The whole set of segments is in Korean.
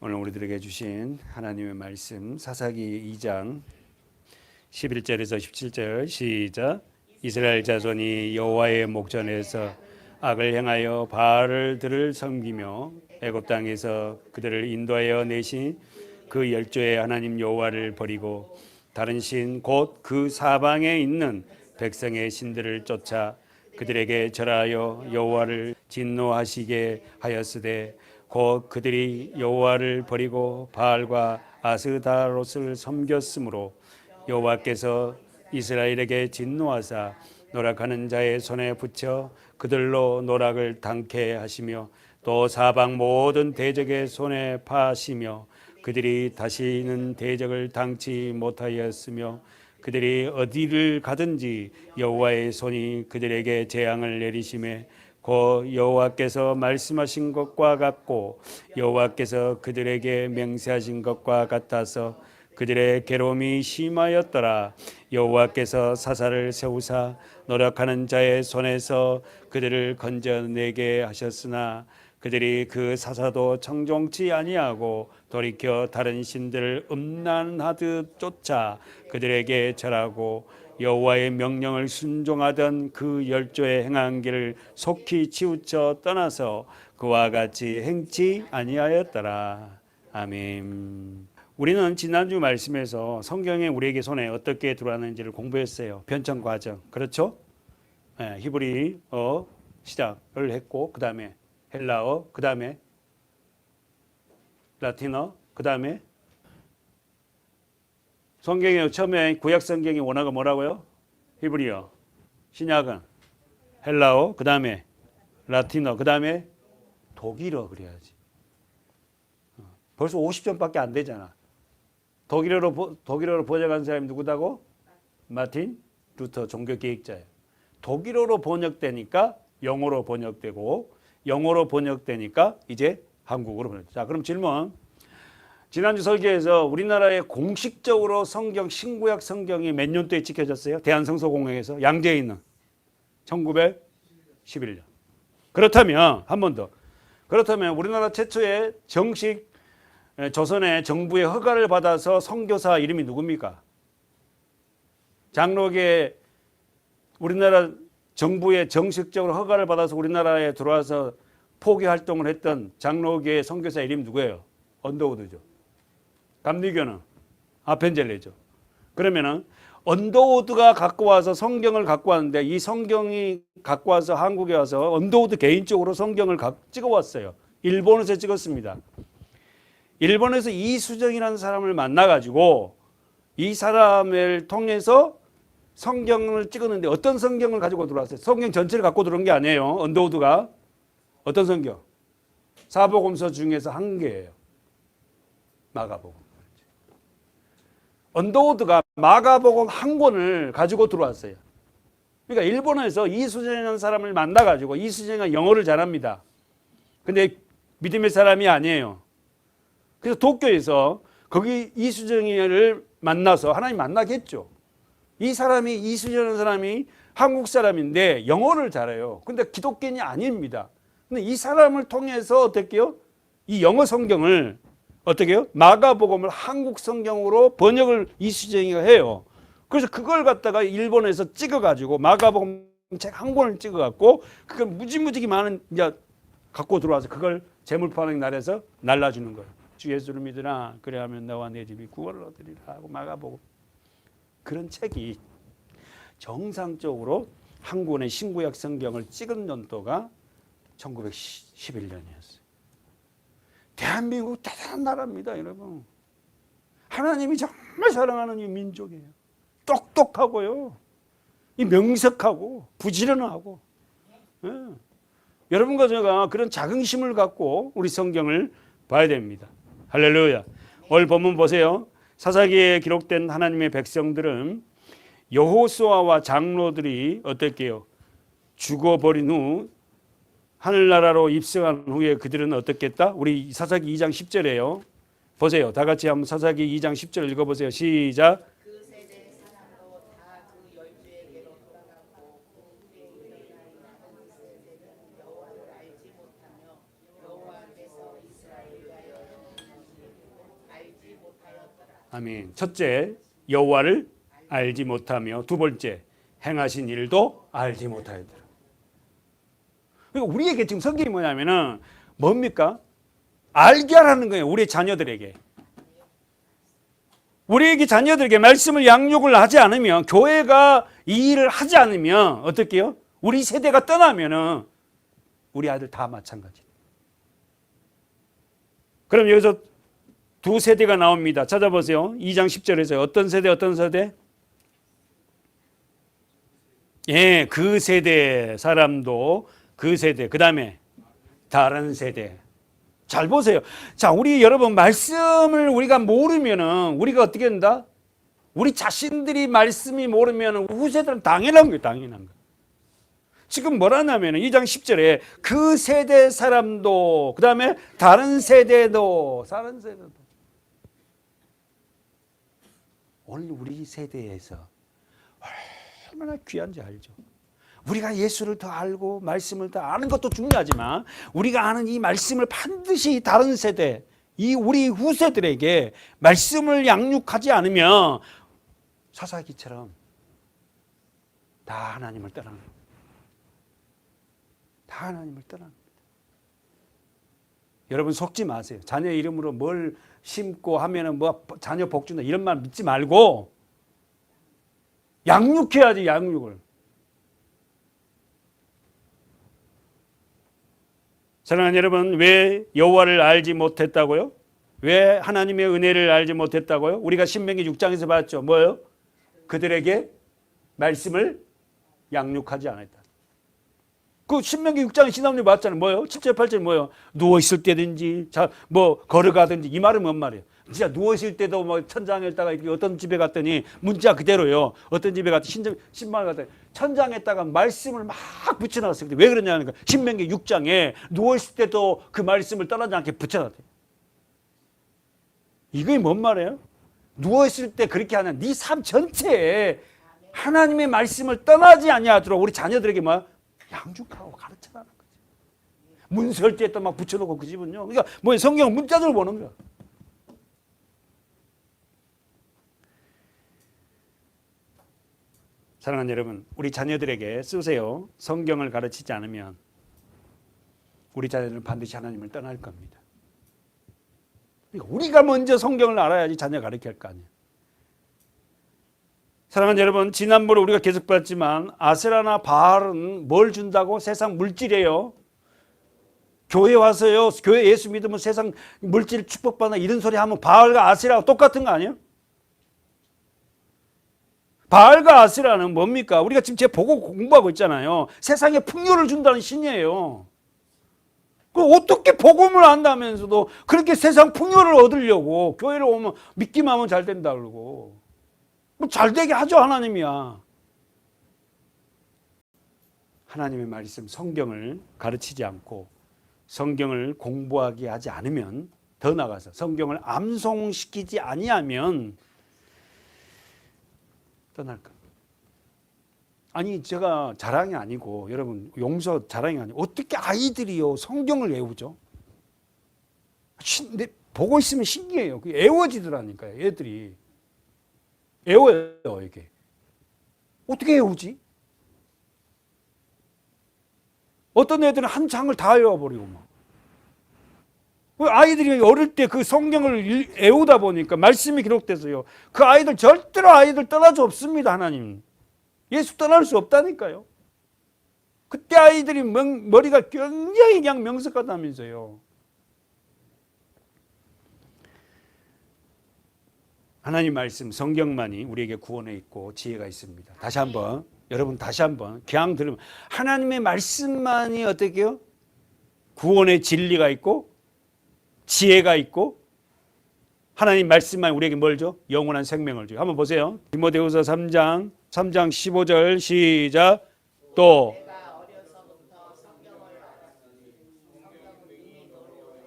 오늘 우리들에게 주신 하나님의 말씀 사사기 2장 11절에서 17절 시작. 이스라엘 자손이 여호와의 목전에서 악을 행하여 바알들을 섬기며 애굽 땅에서 그들을 인도하여 내신 그 열조의 하나님 여호와를 버리고 다른 신 곧 그 사방에 있는 백성의 신들을 쫓아 그들에게 절하여 여호와를 진노하시게 하였으되 곧 그들이 여호와를 버리고 바알과 아스다롯을 섬겼으므로 여호와께서 이스라엘에게 진노하사 노락하는 자의 손에 붙여 그들로 노락을 당케 하시며 또 사방 모든 대적의 손에 파하시며 그들이 다시는 대적을 당치 못하였으며 그들이 어디를 가든지 여호와의 손이 그들에게 재앙을 내리심에 곧 여호와께서 말씀하신 것과 같고 여호와께서 그들에게 맹세하신 것과 같아서 그들의 괴로움이 심하였더라. 여호와께서 사사를 세우사 노력하는 자의 손에서 그들을 건져내게 하셨으나 그들이 그 사사도 청종치 아니하고 돌이켜 다른 신들을 음란하듯 쫓아 그들에게 절하고 여호와의 명령을 순종하던 그 열조의 행한 길을 속히 치우쳐 떠나서 그와 같이 행치 아니하였더라. 아멘. 우리는 지난주 말씀에서 성경에 우리에게 손에 어떻게 들어왔는지를 공부했어요. 편찬 과정. 그렇죠? 네, 히브리어 시작을 했고 그 다음에 헬라어, 그 다음에 라틴어, 그 다음에 성경에 처음에 구약 성경의 원어가 뭐라고요? 히브리어. 신약은 헬라어, 그 다음에 라틴어, 그 다음에 독일어 그래야지. 벌써 50점밖에 안 되잖아. 독일어로 번역한 사람이 누구다고? 마틴 루터 종교개혁자예요. 독일어로 번역되니까 영어로 번역되고 영어로 번역되니까 이제 한국어로 번역돼. 자, 그럼 질문. 지난주 설교에서 우리나라에 공식적으로 성경, 신구약 성경이 몇 년도에 지켜졌어요? 대한성서공회에서 양재에 있는 1911년. 그렇다면 한 번 더. 그렇다면 우리나라 최초의 정식 조선의 정부의 허가를 받아서 선교사 이름이 누굽니까? 장로계 우리나라 정부의 정식적으로 허가를 받아서 우리나라에 들어와서 포교 활동을 했던 장로계의 선교사 이름이 누구예요? 언더우드죠. 감리교는 아펜젤레죠. 그러면은 언더우드가 갖고 와서 성경을 갖고 왔는데 이 성경이 갖고 와서 한국에 와서 언더우드 개인적으로 성경을 찍어 왔어요. 일본에서 찍었습니다. 일본에서 이수정이라는 사람을 만나가지고 이 사람을 통해서 성경을 찍었는데 어떤 성경을 가지고 들어왔어요? 성경 전체를 갖고 들어온 게 아니에요. 언더우드가. 어떤 성경? 사복음서 중에서 한 개예요. 마가복음. 언더우드가 마가복음 한 권을 가지고 들어왔어요. 그러니까 일본에서 이수정이라는 사람을 만나가지고 이수정이가 영어를 잘합니다. 근데 믿음의 사람이 아니에요. 그래서 도쿄에서 거기 이수정이를 만나서 하나님 만나겠죠. 이 사람이 이수정이라는 사람이 한국 사람인데 영어를 잘해요. 근데 기독교인이 아닙니다. 근데 이 사람을 통해서 어떻게 해요? 이 영어 성경을 어떻게 해요? 마가복음을 한국 성경으로 번역을 이수정이가 해요. 그래서 그걸 갖다가 일본에서 찍어가지고 마가복음 책 한 권을 찍어갖고 그걸 무지무지 많은 이제 갖고 들어와서 그걸 재물파는 날에서 날라주는 거예요. 주 예수를 믿으라 그래야면 너와 내 집이 구원을 얻으리라 하고 마가복음 그런 책이 정상적으로 한 권의 신구약 성경을 찍은 연도가 1911년이었어요. 대한민국 대단한 나라입니다, 여러분. 하나님이 정말 사랑하는 이 민족이에요. 똑똑하고요. 이 명석하고 부지런하고. 예. 여러분과 제가 그런 자긍심을 갖고 우리 성경을 봐야 됩니다. 할렐루야. 오늘 본문 보세요. 사사기에 기록된 하나님의 백성들은 여호수아와 장로들이 어떻게 해요? 죽어버린 후 하늘나라로 입성한 후에 그들은 어떻게 했다? 우리 사사기 2장 10절에요. 보세요. 다 같이 한번 사사기 2장 10절 읽어보세요. 시작. 그 세대 사람도 다 그 열주에게로 돌아갔고 그들의 이름이 한 세대는 여호와를 알지 못하며 여호와께서 이스라엘을 위하여 아멘. 첫째, 여호와를 알지 못하며, 두 번째, 행하신 일도 알지 못하였더라. 그러니까 우리에게 지금 성경이 뭐냐면은 뭡니까? 알게 하라는 거예요. 우리 자녀들에게. 우리에게 자녀들에게 말씀을 양육을 하지 않으면, 교회가 이 일을 하지 않으면 어떻게 해요? 우리 세대가 떠나면은 우리 아들 다 마찬가지. 그럼 여기서 두 세대가 나옵니다. 찾아보세요. 2장 10절에서 어떤 세대, 어떤 세대? 예, 그 세대 사람도 그 세대, 그 다음에 다른 세대. 잘 보세요. 자, 우리 여러분 말씀을 우리가 모르면은 우리가 어떻게 된다? 우리 자신들이 말씀이 모르면은 후세들은 당연한 거예요, 당연한 거. 지금 뭐라냐면은 2장 10절에 그 세대 사람도, 그 다음에 다른 세대도, 다른 세대도. 오늘 우리 세대에서 얼마나 귀한지 알죠? 우리가 예수를 더 알고 말씀을 더 아는 것도 중요하지만 우리가 아는 이 말씀을 반드시 다른 세대, 이 우리 후세들에게 말씀을 양육하지 않으면 사사기처럼 다 하나님을 떠나는 겁니다. 다 하나님을 떠나는 겁니다. 여러분 속지 마세요. 자녀 이름으로 뭘 심고 하면은 뭐 자녀 복 준다 이런 말 믿지 말고 양육해야지, 양육을. 사랑하는 여러분, 왜 여호와를 알지 못했다고요? 왜 하나님의 은혜를 알지 못했다고요? 우리가 신명기 6장에서 봤죠. 뭐예요? 그들에게 말씀을 양육하지 않았다. 그 신명기 6장에 지난번에 봤잖아요. 뭐예요? 7절 8절 뭐예요? 누워 있을 때든지 뭐 걸어가든지. 이 말은 뭔 말이에요? 진짜 누워 있을 때도 뭐 천장에다가 어떤 집에 갔더니 문자 그대로요. 어떤 집에 갔더니 신발 갔더니 천장에다가 말씀을 막 붙여놨어요. 왜 그러냐니까 신명기 6장에 누워 있을 때도 그 말씀을 떠나지 않게 붙여놨대요. 이게 뭔 말이에요? 누워 있을 때 그렇게 하는 네 삶 전체에 하나님의 말씀을 떠나지 아니하도록 우리 자녀들에게 뭐 양육하고 가르쳐라는 거지. 문설 때또 막 붙여놓고 그 집은요. 그러니까 뭐 성경 문자들 보는 거야. 사랑하는 여러분, 우리 자녀들에게 쓰세요. 성경을 가르치지 않으면 우리 자녀들은 반드시 하나님을 떠날 겁니다. 그러니까 우리가 먼저 성경을 알아야지 자녀 가르칠 거 아니에요. 사랑하는 여러분, 지난번에 우리가 계속 봤지만 아세라나 바알은 뭘 준다고? 세상 물질이에요. 교회 와서요, 교회 예수 믿으면 세상 물질 축복받나 이런 소리 하면 바알과 아세라가 똑같은 거 아니에요? 바알과 아세라는 뭡니까? 우리가 지금 제 보고 공부하고 있잖아요. 세상에 풍요를 준다는 신이에요. 그 어떻게 복음을 안다면서도 그렇게 세상 풍요를 얻으려고 교회를 오면 믿기만 하면 잘 된다 그러고. 뭐 잘 되게 하죠, 하나님이야. 하나님의 말씀, 성경을 가르치지 않고 성경을 공부하게 하지 않으면, 더 나아가서 성경을 암송시키지 아니하면 떠날 겁니다. 아니 제가 자랑이 아니고 여러분 용서 자랑이 아니고 어떻게 아이들이요 성경을 외우죠? 근데 보고 있으면 신기해요. 애워지더라니까요. 애들이 애워요. 이게 어떻게 외우지? 어떤 애들은 한 장을 다 외워버리고 막. 아이들이 어릴 때 그 성경을 외우다 보니까 말씀이 기록돼서요. 그 아이들 절대로 아이들 떠날 수 없습니다. 하나님. 예수 떠날 수 없다니까요. 그때 아이들이 머리가 굉장히 그냥 명석하다면서요. 하나님 말씀, 성경만이 우리에게 구원에 있고 지혜가 있습니다. 다시 한번, 여러분 다시 한번 그냥 들으면 하나님의 말씀만이 어떻게 해요? 구원의 진리가 있고 지혜가 있고 하나님 말씀만 우리에게 뭘 줘? 영원한 생명을 줘요. 한번 보세요. 디모데후서 3장 15절 시작. 또 내가 어려서부터 성경을 알았으니 성경은 이미 너로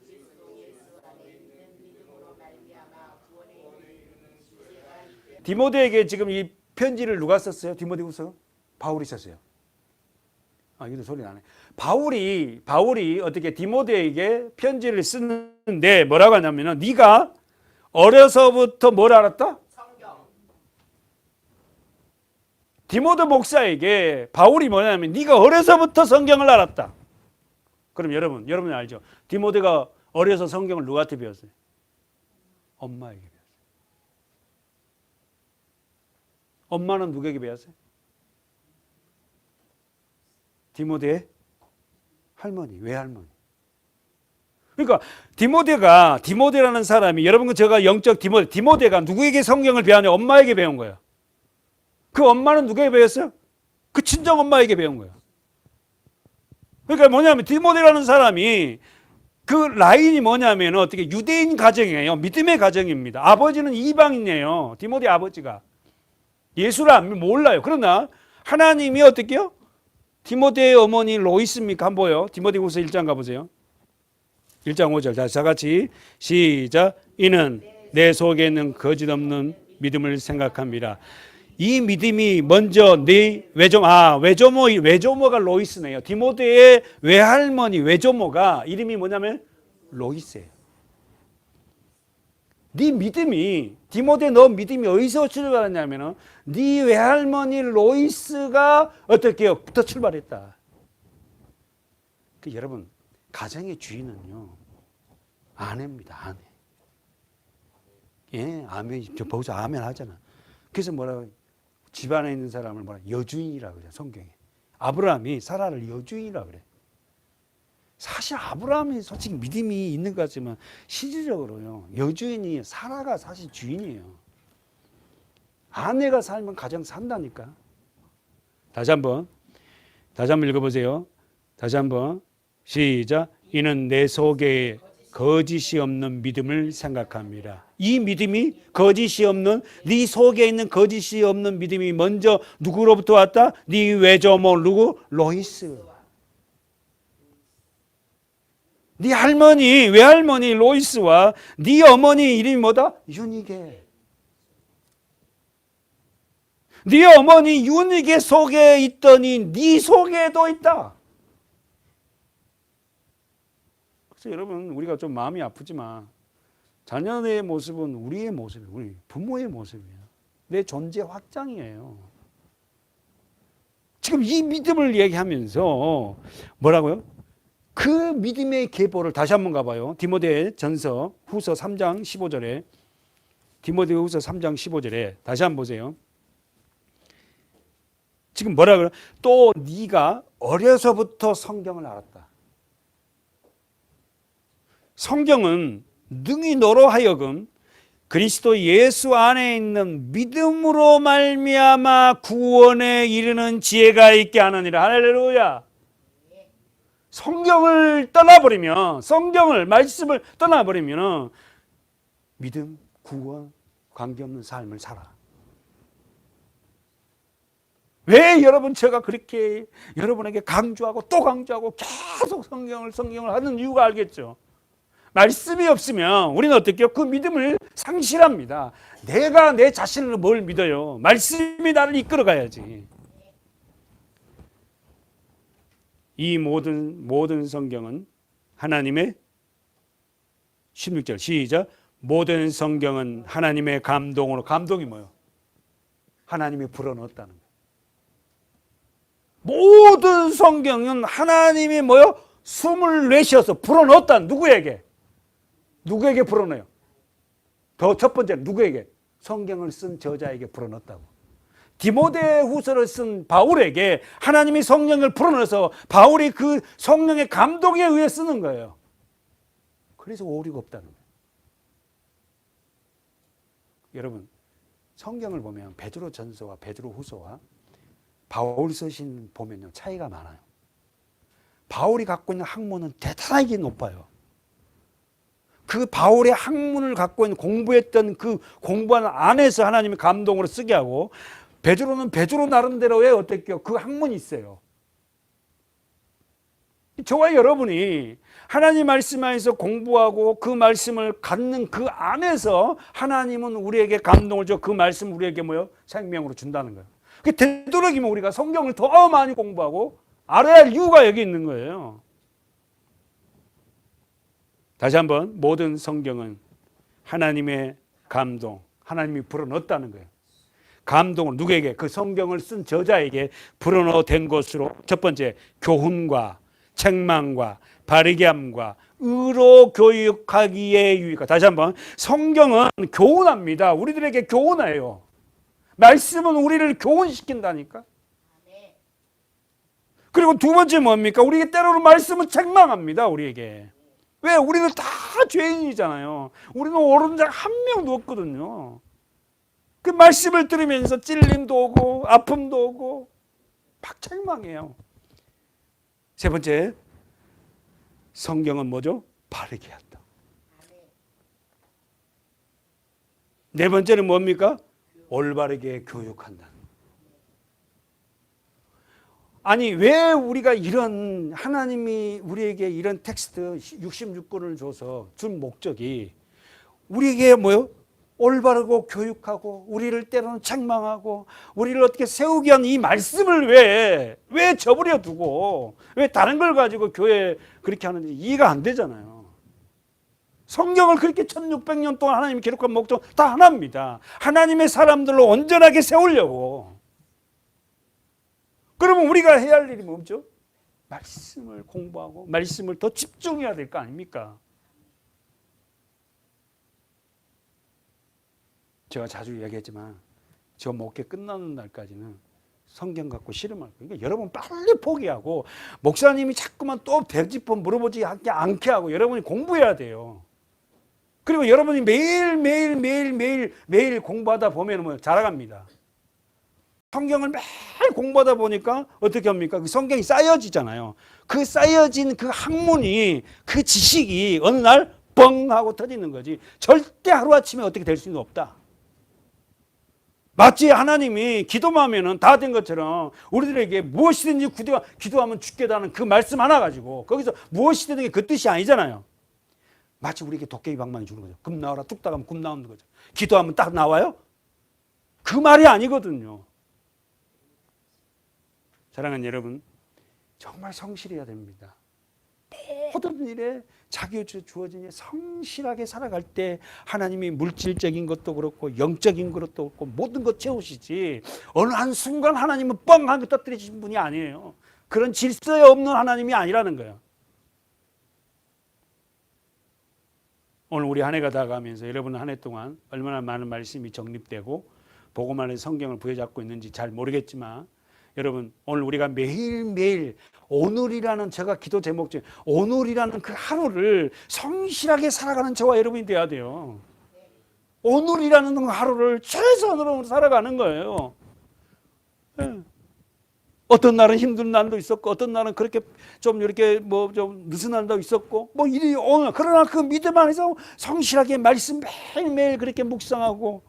그리스도 예수 안에 있는 믿음으로 말미암아 구원에 이르는 지혜가 있게. 디모데에게 지금 이 편지를 누가 썼어요? 디모데후서? 바울이 썼어요. 이것도 소리 나네. 바울이 어떻게 디모데에게 편지를 쓰는데 뭐라고 하냐면은 네가 어려서부터 뭘 알았다? 성경. 디모데 목사에게 바울이 뭐냐면 네가 어려서부터 성경을 알았다. 그럼 여러분 알죠? 디모데가 어려서 성경을 누구한테 배웠어요? 엄마에게 배웠어요. 엄마는 누구에게 배웠어요? 디모데의 할머니, 외할머니. 그러니까 디모데라는 사람이 여러분 제가 영적 디모데가 누구에게 성경을 배웠냐? 엄마에게 배운 거예요. 그 엄마는 누구에게 배웠어요? 그 친정 엄마에게 배운 거예요. 그러니까 뭐냐면 디모데라는 사람이 그 라인이 뭐냐면 어떻게 유대인 가정이에요. 믿음의 가정입니다. 아버지는 이방인이에요. 디모데 아버지가 예수를 몰라요. 그러나 하나님이 어떻게요? 디모데의 어머니 로이스입니까? 한번 보여요. 디모데후서 1장 가보세요. 1장 5절 다 같이 시작. 이는 내 속에 있는 거짓 없는 믿음을 생각합니다. 이 믿음이 먼저 네 외조모가 로이스네요. 디모데의 외할머니 외조모가 이름이 뭐냐면 로이스예요. 네 믿음이 디모데 너 믿음이 어디서 출발했냐면은 네 외할머니 로이스가 어떻게요부터 출발했다. 여러분 가정의 주인은요 아내입니다. 아내. 예, 아멘. 저 보고서 아멘 하잖아. 그래서 뭐라고 집안에 있는 사람을 여주인이라고 그래요. 성경에. 아브라함이 사라를 여주인이라고 그래. 사실 아브라함이 솔직히 믿음이 있는 것 같지만 실질적으로요. 여주인이 사라가 사실 주인이에요. 아내가 살면 가정 산다니까. 다시 한번 읽어보세요. 다시 한번 시작. 이는 내 속에 거짓이 없는 믿음을 생각합니다. 이 믿음이 거짓이 없는 네 속에 있는 거짓이 없는 믿음이 먼저 누구로부터 왔다? 네 외조모 누구? 로이스. 네 외할머니 로이스와 네 어머니 이름이 뭐다? 유니게. 네 어머니 유니게 속에 있더니 네 속에도 있다. 그래서 여러분 우리가 좀 마음이 아프지만 자녀의 모습은 우리의 모습이에요. 우리 부모의 모습이에요. 내 존재 확장이에요. 지금 이 믿음을 얘기하면서 뭐라고요? 그 믿음의 계보를 다시 한번 가봐요. 디모데전서 후서 3장 15절에 디모데 후서 3장 15절에 다시 한번 보세요. 지금 뭐라 그래요? 또 네가 어려서부터 성경을 알았다. 성경은 능히 너로 하여금 그리스도 예수 안에 있는 믿음으로 말미암아 구원에 이르는 지혜가 있게 하느니라. 할렐루야. 성경을 떠나버리면 말씀을 떠나버리면 믿음, 구원, 관계없는 삶을 살아. 왜 여러분 제가 그렇게 여러분에게 강조하고 또 강조하고 계속 성경을 하는 이유가 알겠죠. 말씀이 없으면 우리는 어떻게 그 믿음을 상실합니다. 내가 내 자신을 뭘 믿어요? 말씀이 나를 이끌어 가야지. 이 모든 성경은 하나님의 16절 시작. 모든 성경은 하나님의 감동으로. 감동이 뭐예요? 하나님이 불어넣었다는 거예요. 모든 성경은 하나님이 뭐요? 숨을 내쉬어서 불어넣었다. 누구에게 불어넣어요? 더 첫 번째는 누구에게? 성경을 쓴 저자에게 불어넣었다고. 디모데후서를 쓴 바울에게 하나님이 성령을 불어넣어서 바울이 그 성령의 감동에 의해 쓰는 거예요. 그래서 오류가 없다는 거예요. 여러분 성경을 보면 베드로전서와 베드로후서와 바울 서신 보면요 차이가 많아요. 바울이 갖고 있는 학문은 대단하게 높아요. 그 바울의 학문을 갖고 있는 공부했던 그 공부하는 안에서 하나님의 감동으로 쓰게 하고 베드로는 베드로 나름대로의 어떻게요? 그 학문이 있어요. 저와 여러분이 하나님 말씀 안에서 공부하고 그 말씀을 갖는 그 안에서 하나님은 우리에게 감동을 줘 그 말씀 우리에게 뭐요? 생명으로 준다는 거예요. 되도록이면 우리가 성경을 더 많이 공부하고 알아야 할 이유가 여기 있는 거예요. 다시 한번 모든 성경은 하나님의 감동, 하나님이 불어넣었다는 거예요. 감동을 누구에게? 그 성경을 쓴 저자에게 불어넣은 것으로 첫 번째, 교훈과 책망과 바르게 함과 의로 교육하기에 유익하다. 다시 한번, 성경은 교훈합니다. 우리들에게 교훈해요. 말씀은 우리를 교훈시킨다니까. 그리고 두 번째 뭡니까? 우리에게 때로는 말씀은 책망합니다. 우리에게. 왜? 우리는 다 죄인이잖아요. 우리는 옳은 자 한 명도 없거든요. 그 말씀을 들으면서 찔림도 오고 아픔도 오고 막 책망해요. 세 번째, 성경은 뭐죠? 바르게 한다. 네 번째는 뭡니까? 올바르게 교육한다. 아니, 왜 우리가 이런, 하나님이 우리에게 이런 텍스트 66권을 줘서 준 목적이 우리에게 뭐요? 올바르고 교육하고 우리를 때로는 책망하고 우리를 어떻게 세우기 위한 이 말씀을 왜 저버려 두고 왜 다른 걸 가지고 교회 그렇게 하는지 이해가 안 되잖아요. 성경을 그렇게 1600년 동안 하나님이 기록한 목적 다 하나입니다. 하나님의 사람들로 온전하게 세우려고. 그러면 우리가 해야 할 일이 뭐죠? 말씀을 공부하고 말씀을 더 집중해야 될 거 아닙니까? 제가 자주 얘기했지만 저 목회 끝나는 날까지는 성경 갖고 씨름할 거예요. 그러니까 여러분 빨리 포기하고 목사님이 자꾸만 또 되짚어 물어보지 않게 하고 여러분이 공부해야 돼요. 그리고 여러분이 매일 공부하다 보면 뭐 자라갑니다. 성경을 매일 공부하다 보니까 어떻게 합니까? 그 성경이 쌓여지잖아요. 그 쌓여진 그 학문이, 그 지식이 어느 날 뻥 하고 터지는 거지. 절대 하루아침에 어떻게 될 수는 없다. 마치 하나님이 기도만 하면은 다 된 것처럼 우리들에게 무엇이든지 기도하면 죽겠다는 그 말씀 하나 가지고 거기서 무엇이든 그 뜻이 아니잖아요. 마치 우리에게 도깨비 방망이 주는 거죠. 금 나와라 뚝딱 하면 금 나오는 거죠. 기도하면 딱 나와요? 그 말이 아니거든요. 사랑하는 여러분, 정말 성실해야 됩니다. 모든 일에 자기에게 주어진 일 성실하게 살아갈 때 하나님이 물질적인 것도 그렇고 영적인 것도 그렇고 모든 것 채우시지 어느 한순간 하나님은 뻥하게 터뜨리신 분이 아니에요. 그런 질서에 없는 하나님이 아니라는 거예요. 오늘 우리 한 해가 다가가면서 여러분 한 해 동안 얼마나 많은 말씀이 정립되고 복음 안에 성경을 부여잡고 있는지 잘 모르겠지만 여러분 오늘 우리가 매일매일 오늘이라는 제가 기도 제목 중에 오늘이라는 그 하루를 성실하게 살아가는 저와 여러분이 돼야 돼요. 오늘이라는 하루를 최선으로 살아가는 거예요. 네. 어떤 날은 힘든 날도 있었고 어떤 날은 그렇게 좀 이렇게 뭐 좀 늦은 날도 있었고 뭐 일이 오늘 그러나 그 믿음 안에서 성실하게 말씀 매일매일 그렇게 묵상하고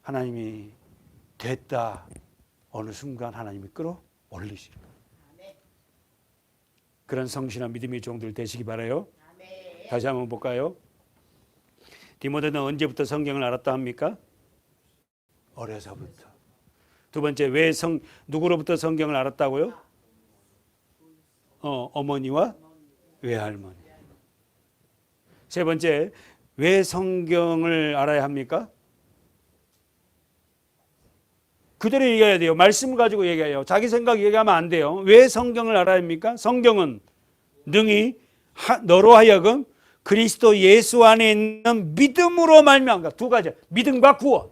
하나님이 됐다 어느 순간 하나님이 끌어올리시는 그런 성실한 믿음의 종들 되시기 바라요. 다시 한번 볼까요? 디모데는 언제부터 성경을 알았다 합니까? 어려서부터. 두 번째, 누구로부터 성경을 알았다고요? 어머니와 외할머니. 세 번째, 왜 성경을 알아야 합니까? 그대로 얘기해야 돼요. 말씀을 가지고 얘기해요. 자기 생각 얘기하면 안 돼요. 왜 성경을 알아야 합니까? 성경은 능히 너로 하여금 그리스도 예수 안에 있는 믿음으로 말미암아. 두 가지. 믿음과 구원.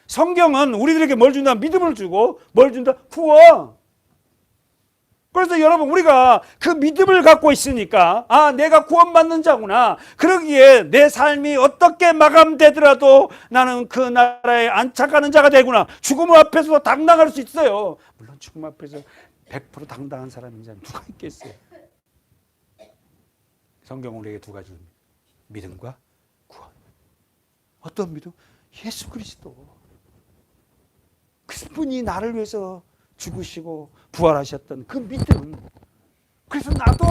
성경은 우리들에게 뭘 준다? 믿음을 주고 뭘 준다? 구원. 그래서 여러분 우리가 그 믿음을 갖고 있으니까 내가 구원받는 자구나. 그러기에 내 삶이 어떻게 마감되더라도 나는 그 나라에 안착하는 자가 되구나. 죽음 앞에서도 당당할 수 있어요. 물론 죽음 앞에서 100% 당당한 사람인 자는 누가 있겠어요. 성경은 우리에게 두 가지 줍니다. 믿음과 구원. 어떤 믿음? 예수 그리스도. 그분이 나를 위해서 죽으시고 부활하셨던 그 믿음. 그래서 나도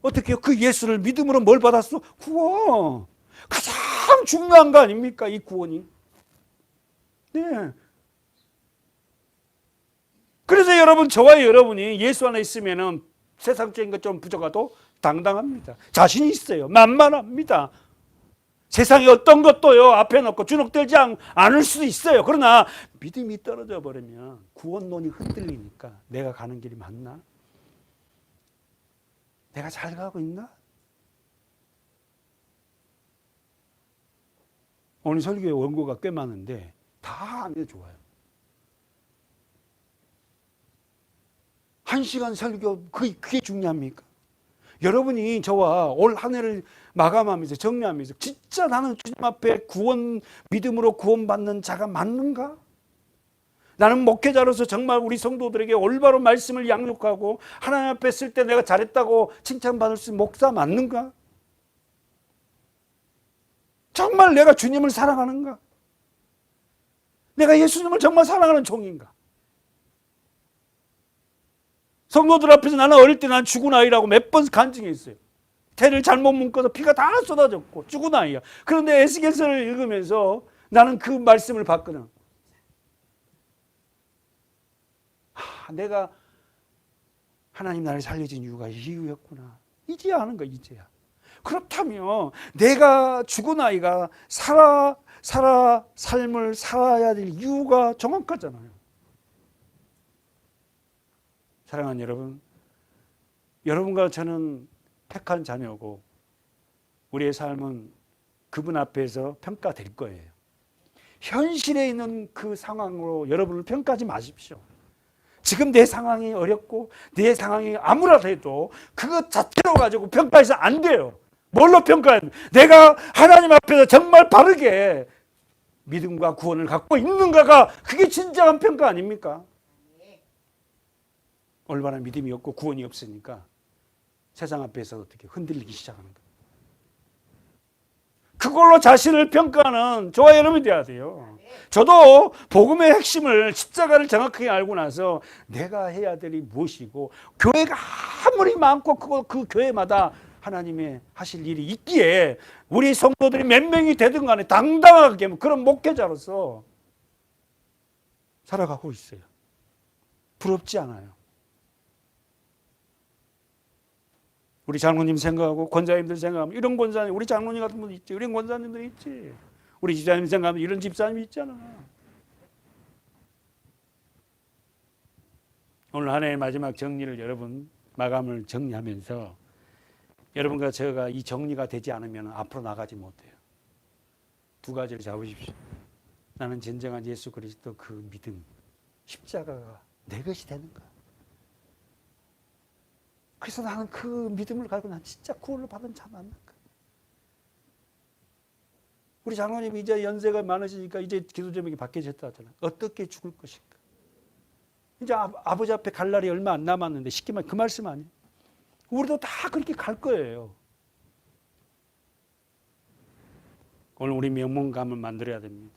어떻게 해요? 그 예수를 믿음으로 뭘 받았어? 구원. 가장 중요한 거 아닙니까? 이 구원이. 네. 그래서 여러분 저와 여러분이 예수 안에 있으면은 세상적인 것 좀 부족하도 당당합니다. 자신이 있어요. 만만합니다. 세상에 어떤 것도요 앞에 놓고 주눅들지 않을 수도 있어요. 그러나 믿음이 떨어져 버리면 구원론이 흔들리니까 내가 가는 길이 맞나? 내가 잘 가고 있나? 오늘 설교의 원고가 꽤 많은데 다 안 돼 좋아요. 1시간 설교 그게 중요합니까? 여러분이 저와 올 한 해를 마감하면서 정리하면서 진짜 나는 주님 앞에 믿음으로 구원받는 자가 맞는가? 나는 목회자로서 정말 우리 성도들에게 올바른 말씀을 양육하고 하나님 앞에 쓸 때 내가 잘했다고 칭찬받을 수 있는 목사 맞는가? 정말 내가 주님을 사랑하는가? 내가 예수님을 정말 사랑하는 종인가? 성도들 앞에서 나는 어릴 때 난 죽은 아이라고 몇 번 간증했어요. 태를 잘못 묶어서 피가 다 쏟아졌고 죽은 아이야. 그런데 에스겔서를 읽으면서 나는 그 말씀을 봤거든. 내가 하나님 나를 살려준 이유가 이 이유였구나. 이제야 아는 거야, 이제야. 그렇다면 내가 죽은 아이가 삶을 살아야 될 이유가 정확하잖아요. 사랑하는 여러분, 여러분과 저는 택한 자녀고 우리의 삶은 그분 앞에서 평가될 거예요. 현실에 있는 그 상황으로 여러분을 평가하지 마십시오. 지금 내 상황이 어렵고 내 상황이 아무라도 그것 자체로 가지고 평가해서 안 돼요. 뭘로 평가해야 돼요? 내가 하나님 앞에서 정말 바르게 믿음과 구원을 갖고 있는가가 그게 진정한 평가 아닙니까? 올바른 믿음이 없고 구원이 없으니까 세상 앞에서 어떻게 흔들리기 시작하는 거예요. 그걸로 자신을 평가하는 저와 여러분이 돼야 돼요. 저도 복음의 핵심을 십자가를 정확하게 알고 나서 내가 해야 될 일이 무엇이고 교회가 아무리 많고 그 교회마다 하나님의 하실 일이 있기에 우리 성도들이 몇 명이 되든 간에 당당하게 그런 목회자로서 살아가고 있어요. 부럽지 않아요. 우리 장로님 생각하고 권사님들 생각하면 이런 권사님, 우리 장로님 같은 분도 있지, 이런 권사님들이 있지. 우리 집사님 생각하면 이런 집사님이 있잖아. 오늘 한 해의 마지막 정리를 여러분 마감을 정리하면서 여러분과 제가 이 정리가 되지 않으면 앞으로 나가지 못해요. 두 가지를 잡으십시오. 나는 진정한 예수 그리스도 그 믿음, 십자가가 내 것이 되는가? 그래서 나는 그 믿음을 가지고 난 진짜 구원을 받은 자 맞는가? 우리 장로님이 이제 연세가 많으시니까 이제 기도 제목이 바뀌어졌다 하잖아요. 어떻게 죽을 것인가? 이제 아버지 앞에 갈 날이 얼마 안 남았는데 쉽게 말해 그 말씀 아니에요? 우리도 다 그렇게 갈 거예요. 오늘 우리 명문감을 만들어야 됩니다.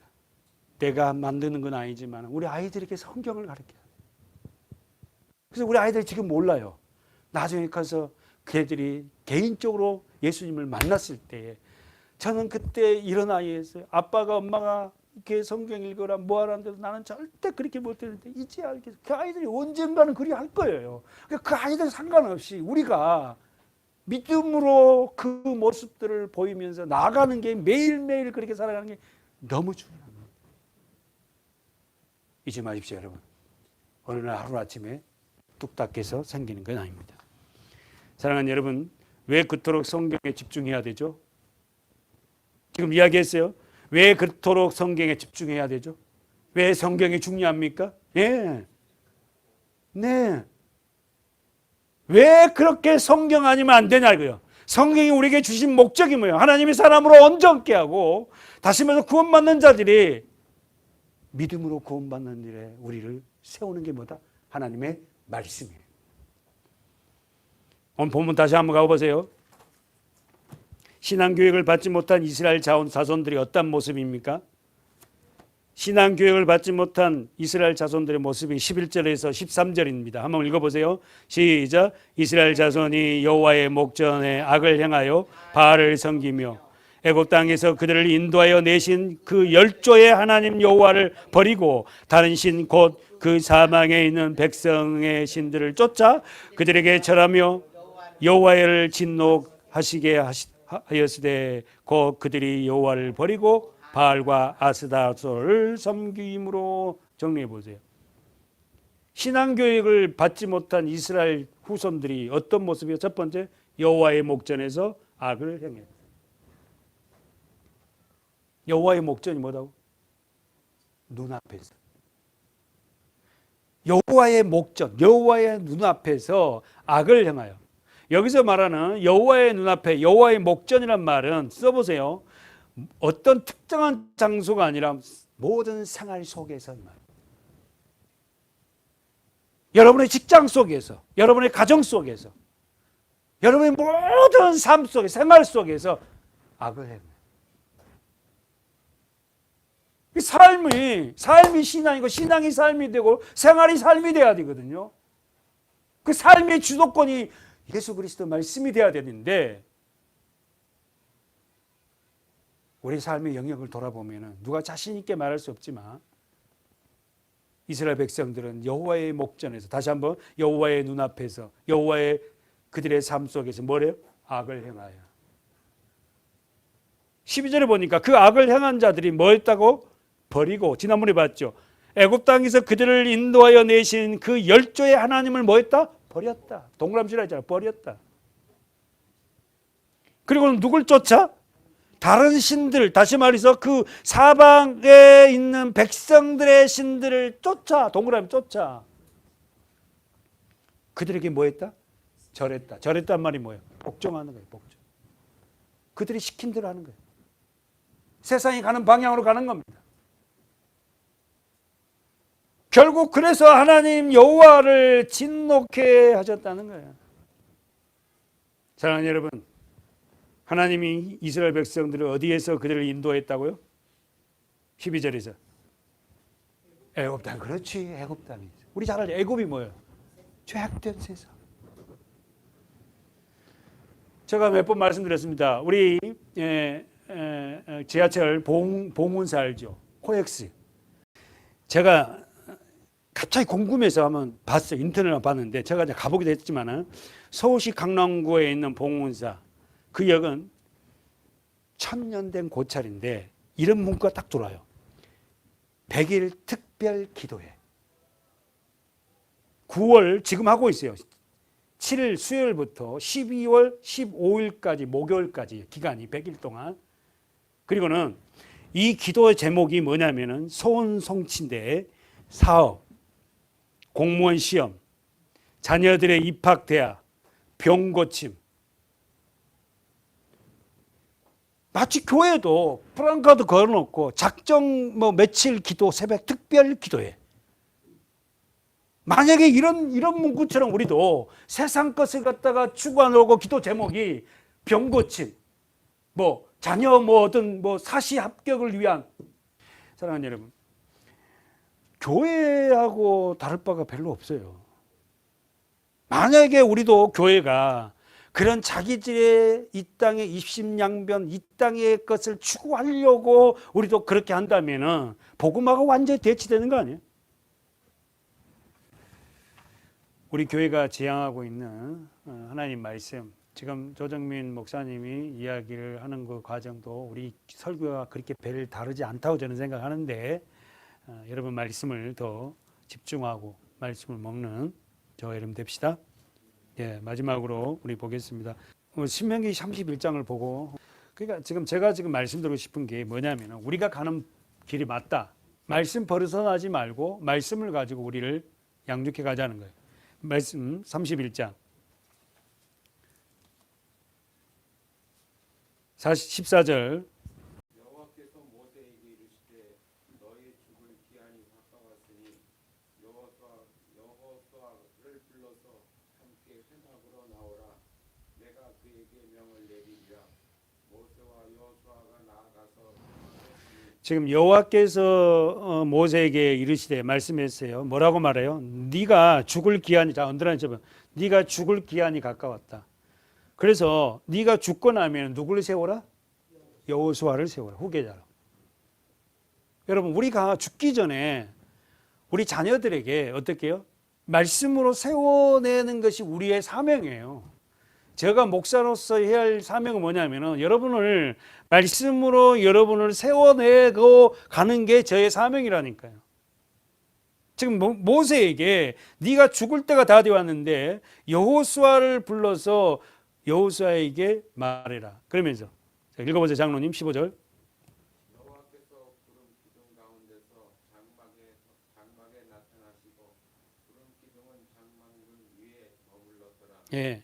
내가 만드는 건 아니지만 우리 아이들에게 성경을 가르쳐야 돼요. 그래서 우리 아이들이 지금 몰라요. 나중에 가서 걔들이 개인적으로 예수님을 만났을 때 저는 그때 이런 아이였어요. 아빠가 엄마가 이렇게 성경 읽어라 뭐하라는데도 나는 절대 그렇게 못했는데 이제 알겠어. 그 아이들이 언젠가는 그리 할 거예요. 그 아이들 상관없이 우리가 믿음으로 그 모습들을 보이면서 나아가는 게 매일매일 그렇게 살아가는 게 너무 중요합니다. 잊지 마십시오, 여러분. 어느 날 하루아침에 뚝딱 깨서 생기는 건 아닙니다. 사랑하는 여러분, 왜 그토록 성경에 집중해야 되죠? 지금 이야기했어요. 왜 그토록 성경에 집중해야 되죠? 왜 성경이 중요합니까? 예. 네. 왜 그렇게 성경 아니면 안 되냐고요. 성경이 우리에게 주신 목적이 뭐예요? 하나님이 사람으로 온전케 하고 다시 말해서 구원받는 자들이 믿음으로 구원받는 일에 우리를 세우는 게 뭐다? 하나님의 말씀이에요. 오늘 본문 다시 한번 가보세요. 신앙교육을 받지 못한 이스라엘 자손들이 어떤 모습입니까? 신앙교육을 받지 못한 이스라엘 자손들의 모습이 11절에서 13절입니다. 한번 읽어보세요. 시작. 이스라엘 자손이 여호와의 목전에 악을 행하여 바알을 섬기며 애굽 땅에서 그들을 인도하여 내신 그 열조의 하나님 여호와를 버리고 다른 신 곧 그 사망에 있는 백성의 신들을 쫓아 그들에게 절하며 여호와를 진노하시게 하였으되 곧 그들이 여호와를 버리고 바알과 아스다솔을 섬김으로. 정리해 보세요. 신앙 교육을 받지 못한 이스라엘 후손들이 어떤 모습이요? 첫 번째, 여호와의 목전에서 악을 행했다. 여호와의 목전이 뭐라고? 눈앞에서. 여호와의 목전, 여호와의 눈앞에서 악을 행하여. 여기서 말하는 여호와의 눈앞에, 여호와의 목전이란 말은 써보세요. 어떤 특정한 장소가 아니라 모든 생활 속에서 말. 여러분의 직장 속에서, 여러분의 가정 속에서, 여러분의 모든 삶 속에, 생활 속에서 악을 행해요. 삶이 신앙이고, 신앙이 삶이 되고, 생활이 삶이 돼야 되거든요. 그 삶의 주도권이 예수 그리스도 말씀이 돼야 되는데, 우리 삶의 영역을 돌아보면 누가 자신 있게 말할 수 없지만, 이스라엘 백성들은 여호와의 목전에서, 다시 한번 여호와의 눈앞에서, 여호와의 그들의 삶 속에서 뭐래요? 악을 행하여. 12절에 보니까 그 악을 행한 자들이 뭐 했다고? 버리고. 지난번에 봤죠. 애굽 땅에서 그들을 인도하여 내신 그 열조의 하나님을 뭐 했다? 버렸다. 동그라미라 했잖아. 버렸다. 그리고 누굴 쫓아? 다른 신들, 다시 말해서 그 사방에 있는 백성들의 신들을 쫓아. 동그라미 쫓아. 그들에게 뭐 했다? 절했다. 절했단 말이 뭐예요? 복종하는 거예요. 복종. 그들이 시킨 대로 하는 거예요. 세상이 가는 방향으로 가는 겁니다. 결국 그래서 하나님 여호와를 진노케 하셨다는 거예요. 사랑하는 여러분, 하나님이 이스라엘 백성들을 어디에서 그들을 인도했다고요? 12절에서 애굽 땅. 그렇지, 애굽 땅이. 우리 잘 알죠. 애굽이 뭐예요? 죄악된 세상. 제가 몇 번 말씀드렸습니다. 우리 지하철 봉운사 알죠? 코엑스. 제가 갑자기 궁금해서 한번 봤어요. 인터넷으로 봤는데 제가 이제 가보기도 했지만은 서울시 강남구에 있는 봉운사, 그 역은 1000년 된 고찰인데 이런 문구가 딱 들어와요. 100일 특별 기도회. 9월 지금 하고 있어요. 7일 수요일부터 12월 15일까지 목요일까지 기간이 100일 동안. 그리고는 이 기도의 제목이 뭐냐면은 소원 성취인데 사업, 공무원 시험, 자녀들의 입학 대학, 병 고침. 마치 교회도 프랑카드 걸어놓고 작정 며칠 기도, 새벽 특별 기도회. 만약에 이런 문구처럼 우리도 세상 것을 갖다가 추구하려고 기도 제목이 병 고침, 자녀 어떤 사시 합격을 위한. 사랑하는 여러분, 교회하고 다를 바가 별로 없어요. 만약에 우리도 교회가 그런 자기들의 이 땅의 입심양변, 이 땅의 것을 추구하려고 우리도 그렇게 한다면은 복음하고 완전히 대치되는 거 아니에요? 우리 교회가 지향하고 있는 하나님 말씀, 지금 조정민 목사님이 이야기를 하는 그 과정도 우리 설교와 그렇게 별 다르지 않다고 저는 생각하는데, 여러분 말씀을 더 집중하고 말씀을 먹는 저 여러분 됩시다. 예, 마지막으로 우리 보겠습니다. 신명기 31장을 보고, 그러니까 제가 말씀드리고 싶은 게 뭐냐면, 우리가 가는 길이 맞다. 말씀 벗어나지 말고 말씀을 가지고 우리를 양육해 가자는 거예요. 말씀 31장 14절. 여호와께서 모세에게 이르시되 너희 죽을 기한이 가까웠으니 여호수아를 불러서 함께 회막으로 나오라. 내가 그에게 명을 내리리라. 모세와 여호수아가 나아가서 지금 여호와께서 모세에게 이르시되 말씀했어요. 뭐라고 말해요? 네가 죽을 기한이, 자 언더라인 쳐봐. 네가 죽을 기한이 가까웠다. 그래서 네가 죽고 나면 누구를 세워라? 여호수아를 세워라. 후계자로. 여러분, 우리가 죽기 전에 우리 자녀들에게 어떻게 해요? 말씀으로 세워내는 것이 우리의 사명이에요. 제가 목사로서 해야 할 사명은 뭐냐면은 여러분을 말씀으로 여러분을 세워내고 가는 게 저의 사명이라니까요. 지금 모세에게 네가 죽을 때가 다 되었는데 여호수아를 불러서 여호수아에게 말해라. 그러면서 읽어보세요. 장로님 15절. 여호와께서 구름 기둥 가운데서 장막에 나타나시고 구름 기둥은 장막문 위에 머물렀더라. 예.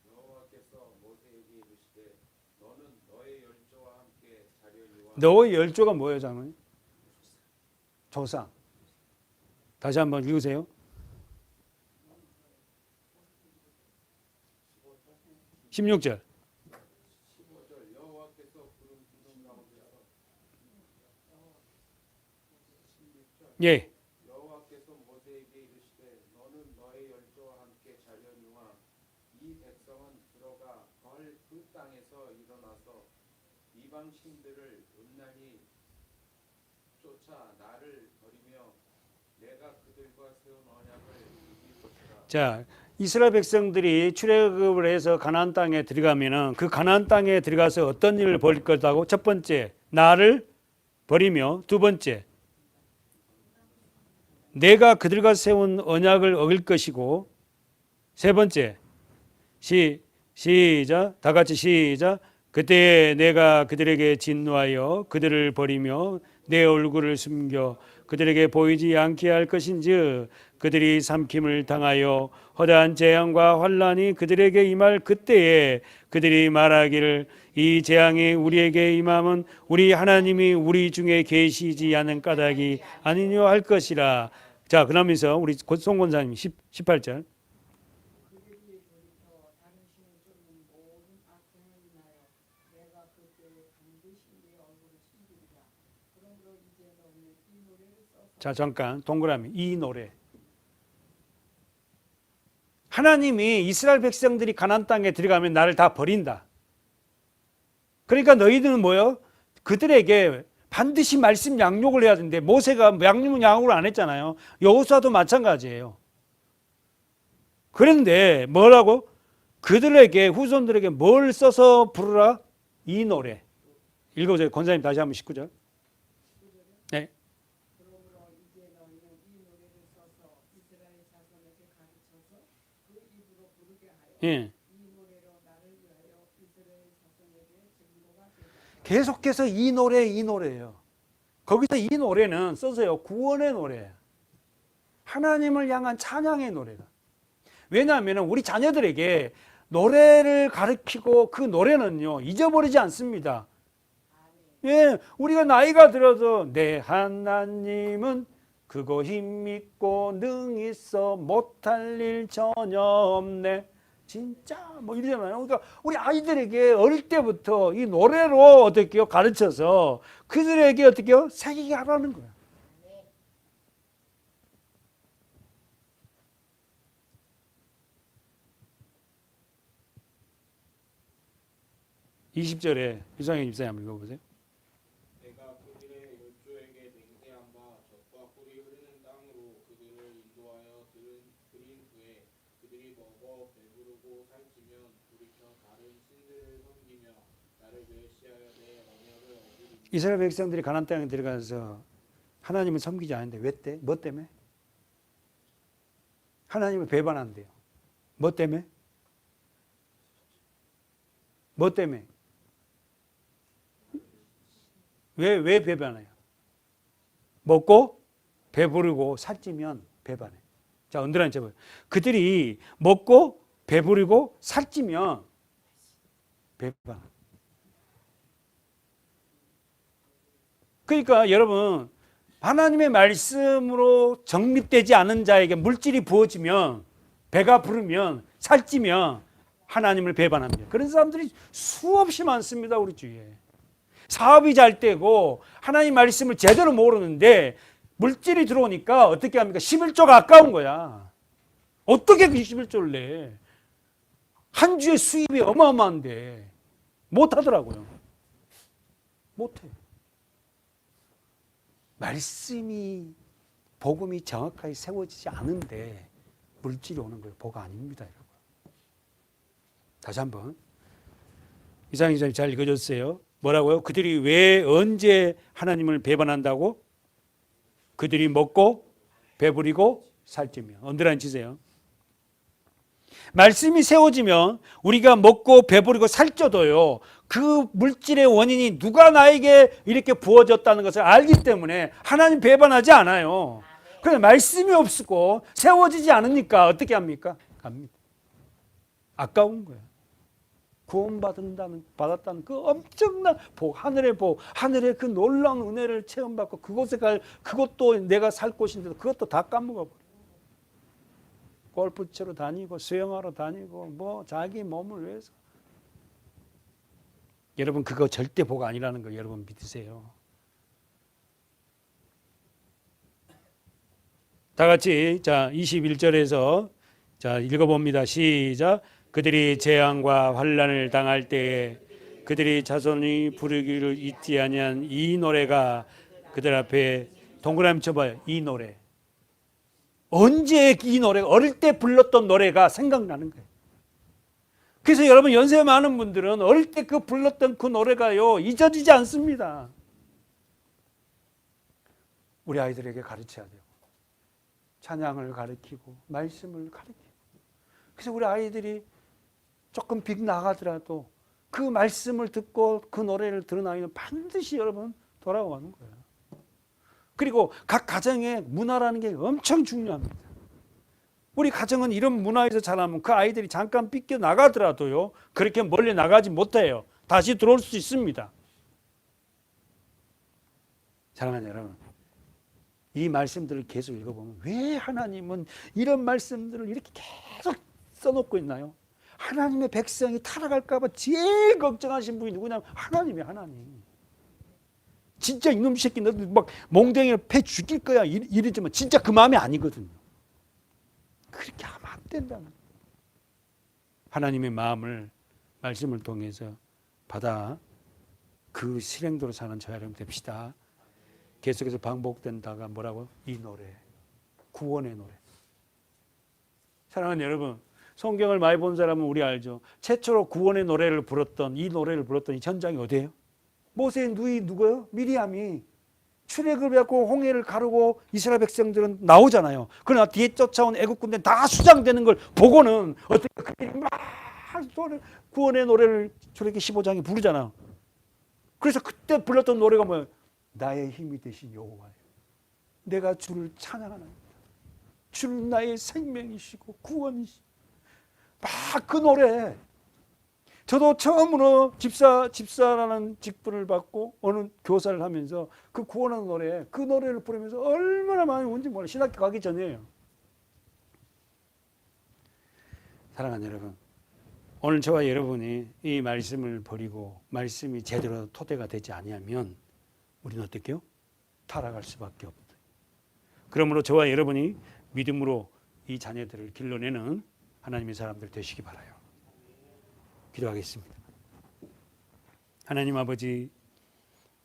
여호와께서 모세에게 이르시되 너는 너의 열조와 함께 자려니와 너의 열조가 뭐예요, 장로님? 조상. 다시 한번 읽으세요. 16절. 15절 여호와께서 구름 기둥 가운데서 16절 예. 여호와께서 모세에게 이르시되 너는 너의 열조와 함께 자려니와 이 백성은 들어가 그 땅에서 일어나서 이방 신들을 음란히 쫓아 나를 버리며 내가 그들과 세운 언약을 이길 것이라. 자, 이스라엘 백성들이 출애굽을 해서 가나안 땅에 들어가면은 그 가나안 땅에 들어가서 어떤 일을 벌일 거다고? 첫 번째, 나를 버리며, 두 번째, 내가 그들과 세운 언약을 어길 것이고, 세 번째, 시작, 다 같이 시작. 그때 내가 그들에게 진노하여 그들을 버리며 내 얼굴을 숨겨 그들에게 보이지 않게 할 것인즉 그들이 삼킴을 당하여 허다한 재앙과 환란이 그들에게 임할 그때에 그들이 말하기를 이 재앙이 우리에게 임함은 우리 하나님이 우리 중에 계시지 않은 까닭이 아니뇨 할 것이라. 자, 그러면서 우리 송 권사님 18절. 자, 잠깐 동그라미. 이 노래. 하나님이 이스라엘 백성들이 가나안 땅에 들어가면 나를 다 버린다. 그러니까 너희들은 뭐요? 그들에게 반드시 말씀 양육을 해야 되는데 모세가 양육을 안 했잖아요. 여호수아도 마찬가지예요. 그런데 뭐라고? 그들에게 후손들에게 뭘 써서 부르라? 이 노래. 읽어보세요. 권사님 다시 한번 19절. 네. 예. 계속해서 이 노래예요. 거기서 이 노래는 써서요 구원의 노래예요. 하나님을 향한 찬양의 노래다. 왜냐하면 우리 자녀들에게 노래를 가르치고 그 노래는요 잊어버리지 않습니다. 예, 우리가 나이가 들어서 내 하나님은 크고 힘있고 능히 있어 못할 일 전혀 없네. 진짜 뭐 이러잖아요. 그러니까 우리 아이들에게 어릴 때부터 이 노래로 어떻게요 가르쳐서 그들에게 어떻게요 새기게 하라는 거야. 20절에 이상현 집사님 한번 읽어보세요. 내가 그들의 열조에게 맹세한 바 젖과 꿀이 흐르는 땅으로 그들을 인도하여 들인 후에 그들이 먹어 배부르고 살찌면 돌이켜 다른 신들을 섬기며 나를 멸시하여 내 언약을 어기리니. 이스라엘 백성들이 가나안 땅에 들어가서 하나님을 섬기지 않는데 왜 때? 뭐 때문에? 하나님을 배반한대요. 뭐 때문에? 뭐 때문에? 왜 배반해요? 먹고 배부르고 살찌면 배반해. 자, 언더라인 쳐봐요. 그들이 먹고 배부르고 살찌면 배반. 그러니까 여러분 하나님의 말씀으로 정립되지 않은 자에게 물질이 부어지면 배가 부르면 살찌면 하나님을 배반합니다. 그런 사람들이 수없이 많습니다. 우리 주위에. 사업이 잘 되고 하나님 말씀을 제대로 모르는데 물질이 들어오니까 어떻게 합니까? 11조가 아까운 거야. 어떻게 그 11조를 내? 한 주의 수입이 어마어마한데 못하더라고요. 못해. 말씀이 복음이 정확하게 세워지지 않은데 물질이 오는 거예요. 복 아닙니다, 여러분. 다시 한번 이상희 기자님 잘 읽어줬어요. 뭐라고요? 그들이 왜 언제 하나님을 배반한다고? 그들이 먹고 배부리고 살찌며. 언더라인 치세요. 말씀이 세워지면 우리가 먹고 배부리고 살쪄도요, 그 물질의 원인이 누가 나에게 이렇게 부어졌다는 것을 알기 때문에 하나님 배반하지 않아요. 그런데 말씀이 없고 세워지지 않으니까 어떻게 합니까? 갑니다. 아까운 거예요. 받았다는 그 엄청난 복, 하늘의 복, 하늘의 그 놀라운 은혜를 체험받고 그곳에 그것도 내가 살 곳인데도 그것도 다 까먹어 버려. 골프 치러 다니고 수영하러 다니고 뭐 자기 몸을 위해서. 여러분 그거 절대 복 아니라는 거 여러분 믿으세요. 다 같이 자 21절에서 자 읽어봅니다. 시작. 그들이 재앙과 환난을 당할 때에 그들이 자손이 부르기를 잊지 아니한 이 노래가 그들 앞에 동그라미 쳐봐요. 이 노래. 언제 이 노래가 어릴 때 불렀던 노래가 생각나는 거예요. 그래서 여러분 연세 많은 분들은 어릴 때 그 불렀던 그 노래가요 잊어지지 않습니다. 우리 아이들에게 가르쳐야 돼요. 찬양을 가르치고 말씀을 가르치고. 그래서 우리 아이들이 조금 빅 나가더라도 그 말씀을 듣고 그 노래를 들은 아이는 반드시 여러분 돌아오는 거예요. 그리고 각 가정의 문화라는 게 엄청 중요합니다. 우리 가정은 이런 문화에서 자라면 그 아이들이 잠깐 삐껴 나가더라도요 그렇게 멀리 나가지 못해요. 다시 들어올 수 있습니다. 사랑하는 여러분, 이 말씀들을 계속 읽어보면 왜 하나님은 이런 말씀들을 이렇게 계속 써놓고 있나요? 하나님의 백성이 타락할까 봐 제일 걱정하신 분이 누구냐면 하나님이에요. 하나님. 진짜 이놈 새끼 너도 막 몽둥이를 패 죽일 거야 이러지만 진짜 그 마음이 아니거든요. 그렇게 하면 안 된다는 거예요. 하나님의 마음을 말씀을 통해서 받아 그 실행도로 사는 저와 여러분 됩시다. 계속해서 반복된다가 뭐라고? 이 노래, 구원의 노래. 사랑하는 여러분, 성경을 많이 본 사람은 우리 알죠. 최초로 구원의 노래를 불렀던 이 노래를 불렀던 이 현장이 어디예요? 모세의 누이 누구예요? 미리암이 출애굽을 해갖고 홍해를 가르고 이스라엘 백성들은 나오잖아요. 그러나 뒤에 쫓아온 애국 군대는 다 수장되는 걸 보고는 어떻게 그들이 막 구원의 노래를 출애굽기 15장에 부르잖아요. 그래서 그때 불렀던 노래가 뭐예요? 나의 힘이 되신 여호와예요. 내가 주를 찬양하는 주는 나의 생명이시고 구원이시고 막 그 노래. 저도 처음으로 집사라는 직분을 받고 어느 교사를 하면서 그 구원하는 노래, 그 노래를 부르면서 얼마나 많이 운지 몰라요. 신학교 가기 전이에요. 사랑하는 여러분, 오늘 저와 여러분이 이 말씀을 버리고 말씀이 제대로 토대가 되지 아니하면 우리는 어떻게요? 타락할 수밖에 없다. 그러므로 저와 여러분이 믿음으로 이 자녀들을 길러내는 하나님의 사람들 되시기 바라요. 기도하겠습니다. 하나님 아버지,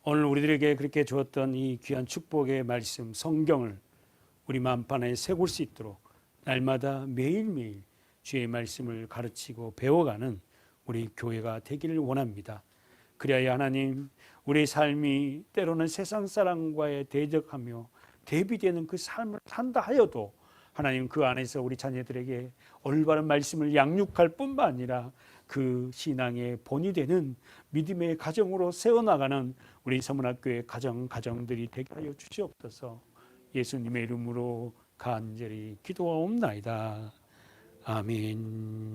오늘 우리들에게 그렇게 주었던 이 귀한 축복의 말씀 성경을 우리 마음판에 새길 수 있도록 날마다 매일매일 주의 말씀을 가르치고 배워가는 우리 교회가 되기를 원합니다. 그래야 하나님, 우리의 삶이 때로는 세상 사람과의 대적하며 대비되는 그 삶을 산다 하여도 하나님 그 안에서 우리 자녀들에게 올바른 말씀을 양육할 뿐만 아니라 그 신앙의 본이 되는 믿음의 가정으로 세워나가는 우리 서문학교의 가정들이 되게 하여 주시옵소서. 예수님의 이름으로 간절히 기도하옵나이다. 아멘.